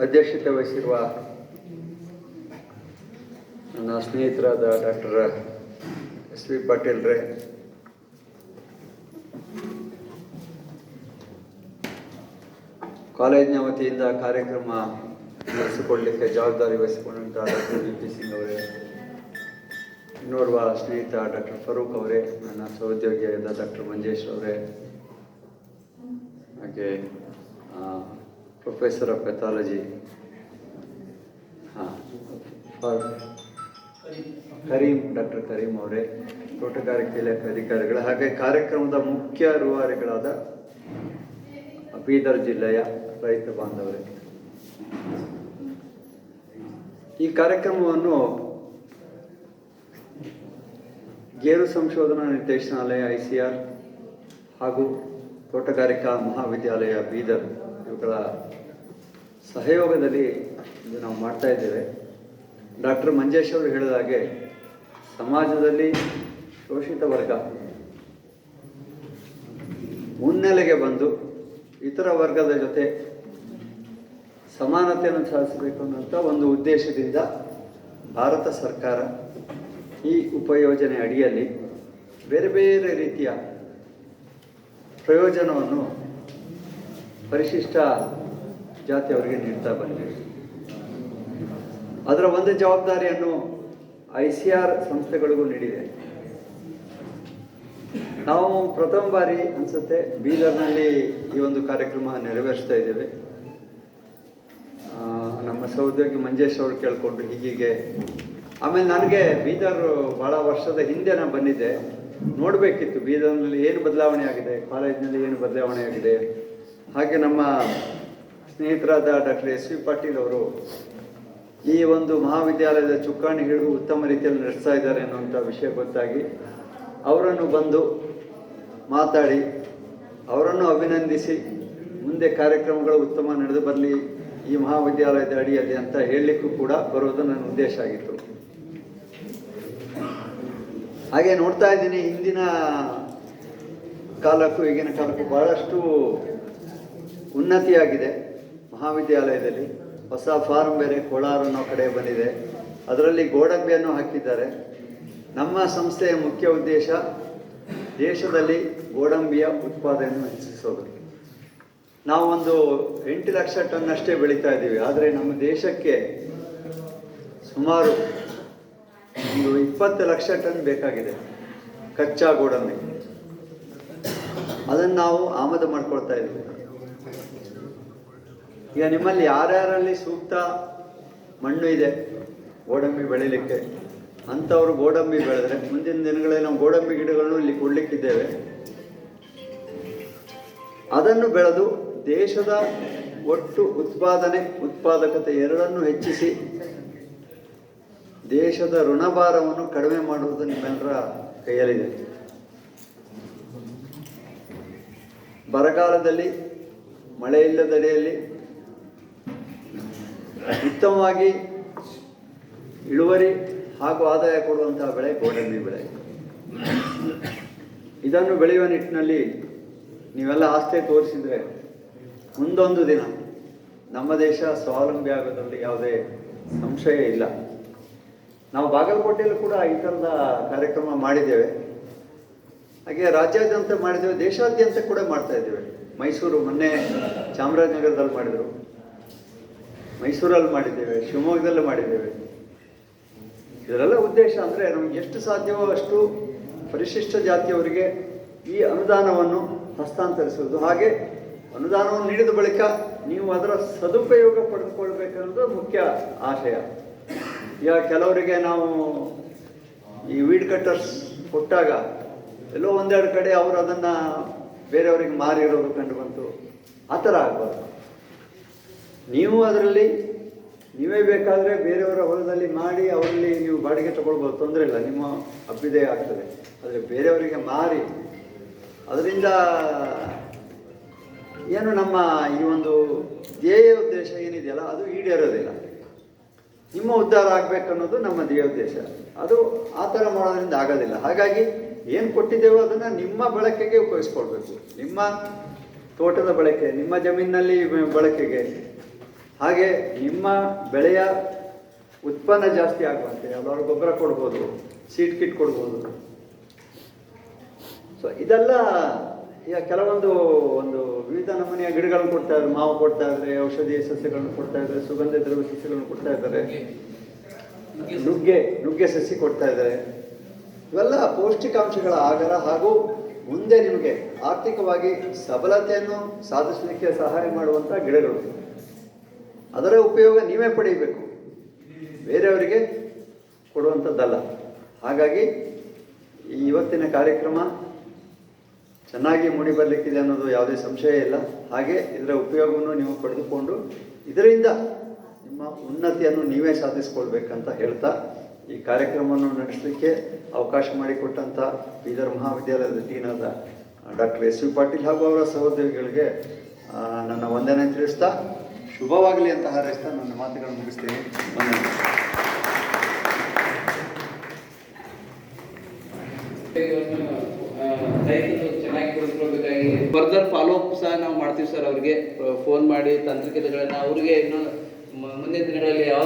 ಅಧ್ಯಕ್ಷತೆ ವಹಿಸಿರುವ ನನ್ನ ಸ್ನೇಹಿತರಾದ ಡಾಕ್ಟರ್ ಎಸ್.ವಿ. ಪಾಟೀಲ್ರೇ, ಕಾಲೇಜಿನ ವತಿಯಿಂದ ಕಾರ್ಯಕ್ರಮ ನಡೆಸಿಕೊಳ್ಳಲಿಕ್ಕೆ ಜವಾಬ್ದಾರಿ ವಹಿಸಿಕೊಂಡಂಥ ಡಾಕ್ಟರ್ ವಿ.ಪಿ. ಸಿಂಗ್ ಅವರೇ, ಇನ್ನೋರ್ವ ಸ್ನೇಹಿತ ಡಾಕ್ಟರ್ ಫರೂಕ್ ಅವರೇ, ನನ್ನ ಸಹೋದ್ಯೋಗಿಯಾದ ಡಾಕ್ಟರ್ ಮಂಜೇಶ್ ಅವರೇ, ಹಾಗೆ professor of pathology doctor Karim ಅವರೇ, ತೋಟಗಾರಿಕೆ ಇಲಾಖೆ ಅಧಿಕಾರಿಗಳು, ಹಾಗೆ ಕಾರ್ಯಕ್ರಮದ ಮುಖ್ಯ ರೂವಾರಿಗಳಾದ ಬೀದರ್ ಜಿಲ್ಲೆಯ ರೈತ ಬಾಂಧವರೇ, ಈ ಕಾರ್ಯಕ್ರಮವನ್ನು ಗೇರು ಸಂಶೋಧನಾ ನಿರ್ದೇಶನಾಲಯ ICR ಹಾಗೂ ತೋಟಗಾರಿಕಾ ಮಹಾವಿದ್ಯಾಲಯ ಬೀದರ್ ಇವುಗಳ ಸಹಯೋಗದಲ್ಲಿ ಇದು ನಾವು ಮಾಡ್ತಾ ಇದ್ದೇವೆ. ಡಾಕ್ಟರ್ ಮಂಜೇಶ್ ಅವರು ಹೇಳಿದ ಹಾಗೆ ಸಮಾಜದಲ್ಲಿ ಶೋಷಿತ ವರ್ಗ ಮುನ್ನೆಲೆಗೆ ಬಂದು ಇತರ ವರ್ಗದ ಜೊತೆ ಸಮಾನತೆಯನ್ನು ಸಾಧಿಸಬೇಕು ಅನ್ನೋಂಥ ಒಂದು ಉದ್ದೇಶದಿಂದ ಭಾರತ ಸರ್ಕಾರ ಈ ಉಪಯೋಜನೆ ಅಡಿಯಲ್ಲಿ ಬೇರೆ ಬೇರೆ ರೀತಿಯ ಪ್ರಯೋಜನವನ್ನು ಪರಿಶಿಷ್ಟ ಜಾತಿಯವರಿಗೆ ನೀಡ್ತಾ ಬಂದಿದೆ. ಅದರ ಒಂದು ಜವಾಬ್ದಾರಿಯನ್ನು ICR ಸಂಸ್ಥೆಗಳಿಗೂ ನೀಡಿದೆ. ನಾವು ಪ್ರಥಮ ಬಾರಿ ಅನಿಸುತ್ತೆ ಬೀದರ್ನಲ್ಲಿ ಈ ಒಂದು ಕಾರ್ಯಕ್ರಮ ನೆರವೇರಿಸ್ತಾ ಇದ್ದೇವೆ. ನಮ್ಮ ಸಹೋದ್ಯೋಗಿ ಮಂಜೇಶ್ ಅವರು ಕೇಳಿಕೊಂಡು ಹೀಗೆ ಆಮೇಲೆ ನನಗೆ ಬೀದರ್ ಭಾಳ ವರ್ಷದ ಹಿಂದೆ ನಾನು ಬಂದಿದ್ದೆ, ನೋಡಬೇಕಿತ್ತು ಬೀದರ್ನಲ್ಲಿ ಏನು ಬದಲಾವಣೆ ಆಗಿದೆ, ಕಾಲೇಜಿನಲ್ಲಿ ಏನು ಬದಲಾವಣೆ ಆಗಿದೆ. ಹಾಗೆ ನಮ್ಮ ಸ್ನೇಹಿತರಾದ ಡಾಕ್ಟರ್ ಎಸ್.ವಿ. ಪಾಟೀಲ್ ಅವರು ಈ ಒಂದು ಮಹಾವಿದ್ಯಾಲಯದ ಚುಕ್ಕಾಣಿ ಹಿಡಿದು ಉತ್ತಮ ರೀತಿಯಲ್ಲಿ ನಡೆಸ್ತಾ ಇದ್ದಾರೆ ಅನ್ನುವಂಥ ವಿಷಯ ಗೊತ್ತಾಗಿ ಅವರನ್ನು ಬಂದು ಮಾತಾಡಿ ಅವರನ್ನು ಅಭಿನಂದಿಸಿ ಮುಂದೆ ಕಾರ್ಯಕ್ರಮಗಳು ಉತ್ತಮ ನಡೆದು ಬರಲಿ ಈ ಮಹಾವಿದ್ಯಾಲಯದ ಅಡಿಯಲ್ಲಿ ಅಂತ ಹೇಳಲಿಕ್ಕೂ ಕೂಡ ಬರೋದು ನನ್ನ ಉದ್ದೇಶ ಆಗಿತ್ತು. ಹಾಗೆ ನೋಡ್ತಾ ಇದ್ದೀನಿ ಹಿಂದಿನ ಕಾಲಕ್ಕೂ ಈಗಿನ ಕಾಲಕ್ಕೂ ಬಹಳಷ್ಟು ಉನ್ನತಿಯಾಗಿದೆ. ಮಹಾವಿದ್ಯಾಲಯದಲ್ಲಿ ಹೊಸ ಫಾರ್ಮ್ ಬೇರೆ ಕೋಲಾರ ಅನ್ನೋ ಕಡೆ ಬಂದಿದೆ, ಅದರಲ್ಲಿ ಗೋಡಂಬಿಯನ್ನು ಹಾಕಿದ್ದಾರೆ. ನಮ್ಮ ಸಂಸ್ಥೆಯ ಮುಖ್ಯ ಉದ್ದೇಶ ದೇಶದಲ್ಲಿ ಗೋಡಂಬಿಯ ಉತ್ಪಾದನೆಯನ್ನು ಹೆಚ್ಚಿಸೋದು. ನಾವು ಒಂದು 8 ಲಕ್ಷ ಟನ್ ಅಷ್ಟೇ ಬೆಳೀತಾ ಇದ್ದೀವಿ, ಆದರೆ ನಮ್ಮ ದೇಶಕ್ಕೆ ಸುಮಾರು ಒಂದು 20 ಲಕ್ಷ ಟನ್ ಬೇಕಾಗಿದೆ ಕಚ್ಚಾ ಗೋಡಂಬಿ. ಅದನ್ನು ನಾವು ಆಮದು ಮಾಡ್ಕೊಳ್ತಾ ಇದ್ದೀವಿ. ಈಗ ನಿಮ್ಮಲ್ಲಿ ಯಾರ್ಯಾರಲ್ಲಿ ಸೂಕ್ತ ಮಣ್ಣು ಇದೆ ಗೋಡಂಬಿ ಬೆಳೀಲಿಕ್ಕೆ ಅಂಥವರು ಗೋಡಂಬಿ ಬೆಳೆದ್ರೆ ಮುಂದಿನ ದಿನಗಳಲ್ಲಿ ನಾವು ಗೋಡಂಬಿ ಗಿಡಗಳನ್ನು ಇಲ್ಲಿ ಕೊಡಲಿಕ್ಕಿದ್ದೇವೆ. ಅದನ್ನು ಬೆಳೆದು ದೇಶದ ಒಟ್ಟು ಉತ್ಪಾದಕತೆ ಎರಡನ್ನೂ ಹೆಚ್ಚಿಸಿ ದೇಶದ ಋಣಭಾರವನ್ನು ಕಡಿಮೆ ಮಾಡುವುದು ನಿಮ್ಮೆಲ್ಲರ ಕೈಯಲ್ಲಿದೆ. ಬರಗಾಲದಲ್ಲಿ ಮಳೆ ಇಲ್ಲದಡೆಯಲ್ಲಿ ಉತ್ತಮವಾಗಿ ಇಳುವರಿ ಹಾಗೂ ಆದಾಯ ಕೊಡುವಂತಹ ಬೆಳೆ ಗೋಡಂಬಿ ಬೆಳೆ. ಇದನ್ನು ಬೆಳೆಯುವ ನಿಟ್ಟಿನಲ್ಲಿ ನೀವೆಲ್ಲ ಆಸ್ಥೆ ತೋರಿಸಿದರೆ ಮುಂದೊಂದು ದಿನ ನಮ್ಮ ದೇಶ ಸ್ವಾವಲಂಬಿ ಆಗೋದ್ರಲ್ಲಿ ಯಾವುದೇ ಸಂಶಯ ಇಲ್ಲ. ನಾವು ಬಾಗಲಕೋಟೆಯಲ್ಲೂ ಕೂಡ ಈ ಥರದ ಕಾರ್ಯಕ್ರಮ ಮಾಡಿದ್ದೇವೆ, ಹಾಗೆ ರಾಜ್ಯಾದ್ಯಂತ ಮಾಡಿದ್ದೇವೆ, ದೇಶಾದ್ಯಂತ ಕೂಡ ಮಾಡ್ತಾ ಇದ್ದೇವೆ. ಮೈಸೂರು ಮೊನ್ನೆ ಚಾಮರಾಜನಗರದಲ್ಲಿ ಮಾಡಿದರು, ಮೈಸೂರಲ್ಲಿ ಮಾಡಿದ್ದೇವೆ, ಶಿವಮೊಗ್ಗದಲ್ಲಿ ಮಾಡಿದ್ದೇವೆ. ಇದರೆಲ್ಲ ಉದ್ದೇಶ ಅಂದರೆ ನಮಗೆ ಎಷ್ಟು ಸಾಧ್ಯವೋ ಅಷ್ಟು ಪರಿಶಿಷ್ಟ ಜಾತಿಯವರಿಗೆ ಈ ಅನುದಾನವನ್ನು ಹಸ್ತಾಂತರಿಸುವುದು, ಹಾಗೆ ಅನುದಾನವನ್ನು ನೀಡಿದ ಬಳಿಕ ನೀವು ಅದರ ಸದುಪಯೋಗ ಪಡೆದುಕೊಳ್ಬೇಕನ್ನೋದು ಮುಖ್ಯ ಆಶಯ. ಈಗ ಕೆಲವರಿಗೆ ನಾವು ಈ ವೀಡ್ ಕಟ್ಟರ್ಸ್ ಕೊಟ್ಟಾಗ ಎಲ್ಲೋ ಒಂದೆರಡು ಕಡೆ ಅವರು ಅದನ್ನು ಬೇರೆಯವರಿಗೆ ಮಾರಿರೋದು ಕಂಡು ಬಂತು. ಆ ಥರ ಆಗ್ಬಾರ್ದು. ನೀವು ಅದರಲ್ಲಿ ನೀವೇ ಬೇಕಾದರೆ ಬೇರೆಯವರ ಹೊಲದಲ್ಲಿ ಮಾಡಿ ಅವರಲ್ಲಿ ನೀವು ಬಾಡಿಗೆ ತಗೊಳ್ಬೋದು, ತೊಂದರೆ ಇಲ್ಲ, ನಿಮ್ಮ ಅಭ್ಯುದಯ ಆಗ್ತದೆ. ಆದರೆ ಬೇರೆಯವರಿಗೆ ಮಾರಿ ಅದರಿಂದ ಏನು ನಮ್ಮ ಈ ಒಂದು ಧ್ಯೇಯ ಉದ್ದೇಶ ಏನಿದೆಯಲ್ಲ ಅದು ಈಡೇರೋದಿಲ್ಲ. ನಿಮ್ಮ ಉದ್ಧಾರ ಆಗಬೇಕನ್ನೋದು ನಮ್ಮ ಧ್ಯೇಯ ಉದ್ದೇಶ. ಅದು ಆ ಥರ ಮಾಡೋದ್ರಿಂದ ಆಗೋದಿಲ್ಲ. ಹಾಗಾಗಿ ಏನು ಕೊಟ್ಟಿದ್ದೇವೋ ಅದನ್ನು ನಿಮ್ಮ ಬಳಕೆಗೆ ಉಪಯೋಗಿಸ್ಕೊಳ್ಬೇಕು. ನಿಮ್ಮ ತೋಟದ ಬಳಕೆ, ನಿಮ್ಮ ಜಮೀನಿನಲ್ಲಿ ಬಳಕೆಗೆ, ಹಾಗೆ ನಿಮ್ಮ ಬೆಳೆಯ ಉತ್ಪನ್ನ ಜಾಸ್ತಿ ಆಗುವಂತೆ ಯಾವ್ದಾದ್ರು ಗೊಬ್ಬರ ಕೊಡ್ಬೋದು, ಸೀಡ್ ಕಿಟ್ ಕೊಡ್ಬೋದು. ಸೊ ಇದೆಲ್ಲ ಈಗ ಕೆಲವೊಂದು ವಿವಿಧ ನಮೂನೆಯ ಗಿಡಗಳನ್ನು ಕೊಡ್ತಾ ಇದ್ದಾರೆ, ಮಾವು ಕೊಡ್ತಾ ಇದ್ದಾರೆ, ಔಷಧೀಯ ಸಸ್ಯಗಳನ್ನು ಕೊಡ್ತಾ ಇದ್ದಾರೆ, ಸುಗಂಧ ದ್ರವ್ಯ ಸಸ್ಯಗಳನ್ನು ಕೊಡ್ತಾ ಇದ್ದಾರೆ, ನುಗ್ಗೆ ಸಸಿ ಕೊಡ್ತಾ ಇದ್ದಾರೆ. ಇವೆಲ್ಲ ಪೌಷ್ಟಿಕಾಂಶಗಳ ಆಗರ ಹಾಗೂ ಮುಂದೆ ನಿಮಗೆ ಆರ್ಥಿಕವಾಗಿ ಸಬಲತೆಯನ್ನು ಸಾಧಿಸಲಿಕ್ಕೆ ಸಹಾಯ ಮಾಡುವಂಥ ಗಿಡಗಳು. ಅದರ ಉಪಯೋಗ ನೀವೇ ಪಡೆಯಬೇಕು, ಬೇರೆಯವರಿಗೆ ಕೊಡುವಂಥದ್ದಲ್ಲ. ಹಾಗಾಗಿ ಈ ಇವತ್ತಿನ ಕಾರ್ಯಕ್ರಮ ಚೆನ್ನಾಗಿ ಮೂಡಿ ಬರಲಿಕ್ಕಿದೆ ಅನ್ನೋದು ಯಾವುದೇ ಸಂಶಯ ಇಲ್ಲ. ಹಾಗೆ ಇದರ ಉಪಯೋಗವನ್ನು ನೀವು ಪಡೆದುಕೊಂಡು ಇದರಿಂದ ನಿಮ್ಮ ಉನ್ನತಿಯನ್ನು ನೀವೇ ಸಾಧಿಸ್ಕೊಳ್ಬೇಕಂತ ಹೇಳ್ತಾ ಈ ಕಾರ್ಯಕ್ರಮವನ್ನು ನಡೆಸಲಿಕ್ಕೆ ಅವಕಾಶ ಮಾಡಿಕೊಟ್ಟಂಥ ಬೀದರ್ ಮಹಾವಿದ್ಯಾಲಯದ ಡೀನಾದ ಡಾಕ್ಟರ್ ಎಸ್.ವಿ. ಪಾಟೀಲ್ ಹಾಗೂ ಅವರ ಸಹೋದ್ಯೋಗಿಗಳಿಗೆ ನನ್ನ ವಂದನೆ ತಿಳಿಸ್ತಾ ಶುಭವಾಗಲಿ ಅಂತ ಹಾರೈಸ್ತಾ ನನ್ನ ಮಾತುಗಳನ್ನು ಮುಗಿಸ್ತೀನಿ. ರೈತರು ಚೆನ್ನಾಗಿ ಪಡೆದುಕೊಳ್ಬೇಕಾಗಿ ಫರ್ದರ್ ಫಾಲೋ ಅಪ್ ಸಹ ನಾವು ಮಾಡ್ತೀವಿ ಸರ್. ಅವ್ರಿಗೆ ಫೋನ್ ಮಾಡಿ ತಾಂತ್ರಿಕತೆಗಳನ್ನ ಅವ್ರಿಗೆ ಇನ್ನೂ ಮುಂದಿನ ದಿನಗಳಲ್ಲಿ ಯಾವ